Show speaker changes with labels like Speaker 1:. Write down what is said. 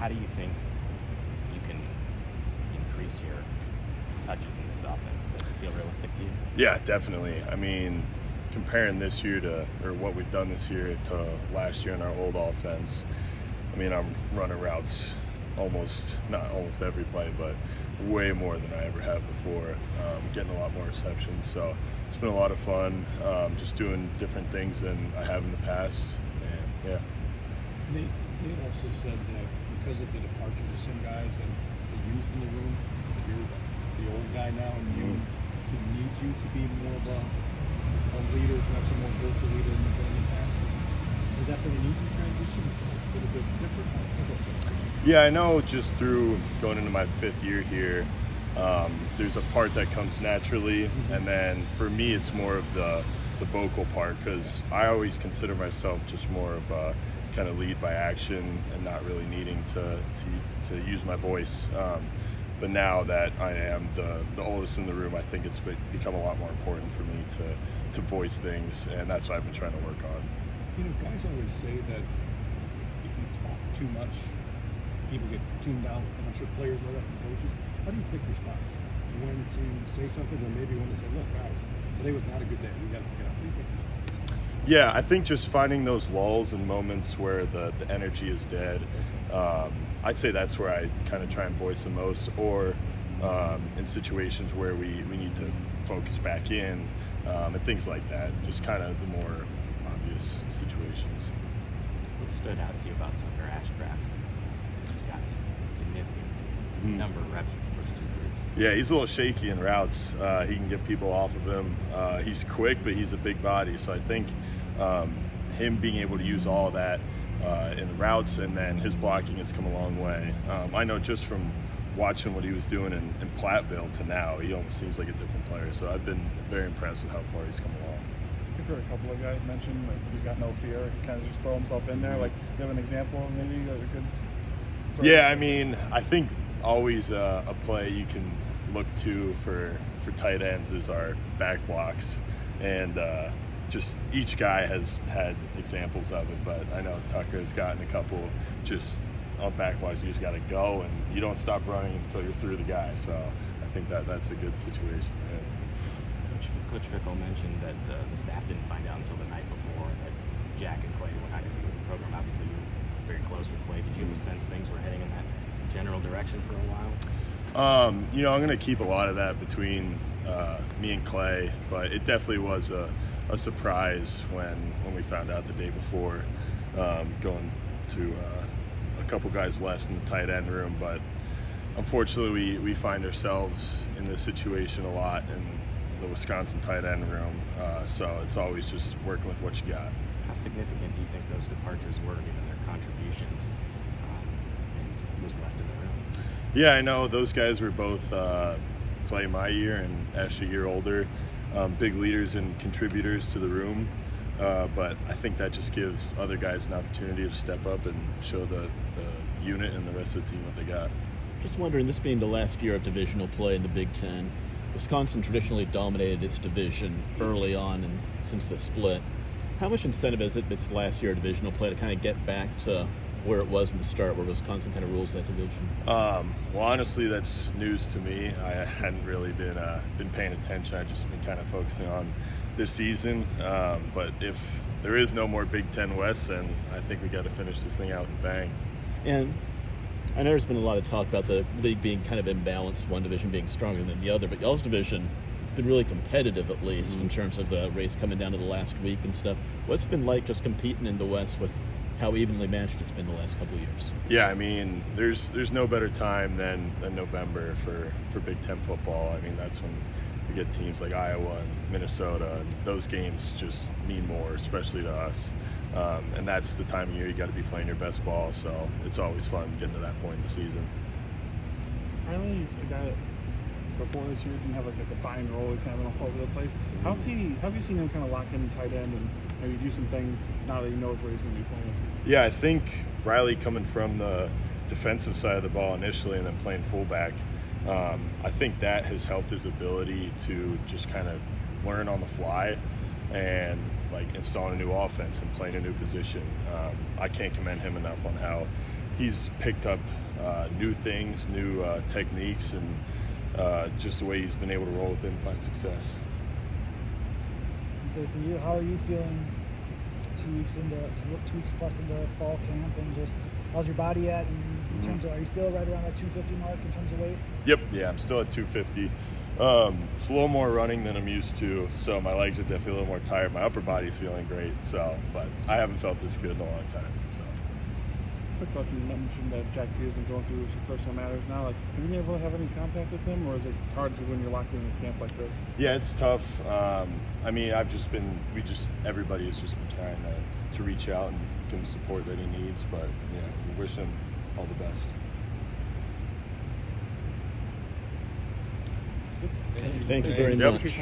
Speaker 1: How do you think you can increase your touches in this offense? Does that feel realistic to you?
Speaker 2: Yeah, definitely. I mean, comparing this year or what we've done this year to last year in our old offense, I mean, I'm running routes not almost every play, but way more than I ever have before, getting a lot more receptions. So it's been a lot of fun, just doing different things than I have in the past. And yeah.
Speaker 3: Nate also said that because of the departures of some guys and the youth in the room, that you're the old guy now, and he needs you to be more of a leader, perhaps a more vocal leader than in the past. Has that been an easy transition? A little bit different?
Speaker 2: Yeah, I know just through going into my 5th year here, there's a part that comes naturally, and then for me it's more of the vocal part, because I always consider myself just more of a kind of lead by action and not really needing to use my voice. But now that I am the oldest in the room, I think it's become a lot more important for me to voice things, and that's what I've been trying to work on.
Speaker 3: You know, guys always say that if you talk too much, people get tuned out, and I'm sure players know that from coaches. How do you pick your spots? When to say something, or maybe when to say, look, guys, today was not a good day. We got to pick it up. How do you pick your spots?
Speaker 2: Yeah, I think just finding those lulls and moments where the energy is dead, I'd say that's where I kind of try and voice the most, or in situations where we need to focus back in, and things like that, just kind of the more obvious situations.
Speaker 1: What stood out to you about Tucker Ashcraft? He's got a significant number of reps with the first 2 groups.
Speaker 2: Yeah, he's a little shaky in routes. He can get people off of him. He's quick, but he's a big body. So I think him being able to use all of that in the routes, and then his blocking has come a long way. I know just from watching what he was doing in Platteville to now, he almost seems like a different player. So I've been very impressed with how far he's come along.
Speaker 4: I've heard a couple of guys mention like he's got no fear. He kind of just throw himself in there. Like, you have an example of maybe that you could?
Speaker 2: Yeah, I mean, I think always a play you can look to for tight ends is our back blocks, and just each guy has had examples of it, but I know Tucker has gotten a couple just on back blocks. You just got to go, and you don't stop running until you're through the guy. So I think that's a good situation. Yeah.
Speaker 1: Coach Fickle mentioned that the staff didn't find out until the night before that Jack and Clay were not going to be with the program. Obviously, you were very close with Clay. Did you have a sense things were heading in that general direction for a while?
Speaker 2: You know, I'm going to keep a lot of that between me and Clay, but it definitely was a surprise when we found out the day before, going to a couple guys less in the tight end room. But unfortunately, we find ourselves in this situation a lot in the Wisconsin tight end room, so it's always just working with what you got.
Speaker 1: How significant do you think those departures were, given their contributions, and who was left in the room?
Speaker 2: Yeah, I know those guys were both Clay my year and Esch a year older, big leaders and contributors to the room, but I think that just gives other guys an opportunity to step up and show the unit and the rest of the team what they got.
Speaker 5: Just wondering, this being the last year of divisional play in the Big Ten, Wisconsin traditionally dominated its division early on and since the split. How much incentive is it this last year of divisional play to kind of get back to where it was in the start, where Wisconsin kind of rules that division?
Speaker 2: Well, honestly, that's news to me. I hadn't really been paying attention. I've just been kind of focusing on this season. But if there is no more Big Ten West, then I think we got to finish this thing out with a bang.
Speaker 5: And I know there's been a lot of talk about the league being kind of imbalanced, one division being stronger than the other, but y'all's division has been really competitive, at least, in terms of the race coming down to the last week and stuff. What's it been like just competing in the West with how evenly matched it's been the last couple of years?
Speaker 2: Yeah, I mean, there's no better time than November for Big Ten football. I mean, that's when we get teams like Iowa and Minnesota, and those games just mean more, especially to us. And that's the time of year you got to be playing your best ball, so it's always fun getting to that point in the season.
Speaker 4: Riley's a guy that before this year didn't have like a defined role, kind of all over the place. How have you seen him kind of lock in tight end and maybe do some things now that he knows where he's going to be playing?
Speaker 2: Yeah, I think Riley coming from the defensive side of the ball initially and then playing fullback, I think that has helped his ability to just kind of learn on the fly and like installing a new offense and playing a new position. I can't commend him enough on how he's picked up new things, new techniques, and just the way he's been able to roll with it and find success.
Speaker 6: So for you, how are you feeling 2 weeks plus into fall camp, and just how's your body at in terms of, are you still right around that 250 mark in terms of weight?
Speaker 2: Yep, yeah, I'm still at 250. It's a little more running than I'm used to, so my legs are definitely a little more tired. My upper body's feeling great, but I haven't felt this good in a long time. So.
Speaker 4: Quick thought, you mentioned that Jack P has been going through some personal matters now. Like, have you been able to have any contact with him, or is it hard to when you're locked in a camp like this?
Speaker 2: Yeah, it's tough. I mean, everybody has just been trying to reach out and give him support that he needs, but yeah, we wish him all the best.
Speaker 5: Thank you very much.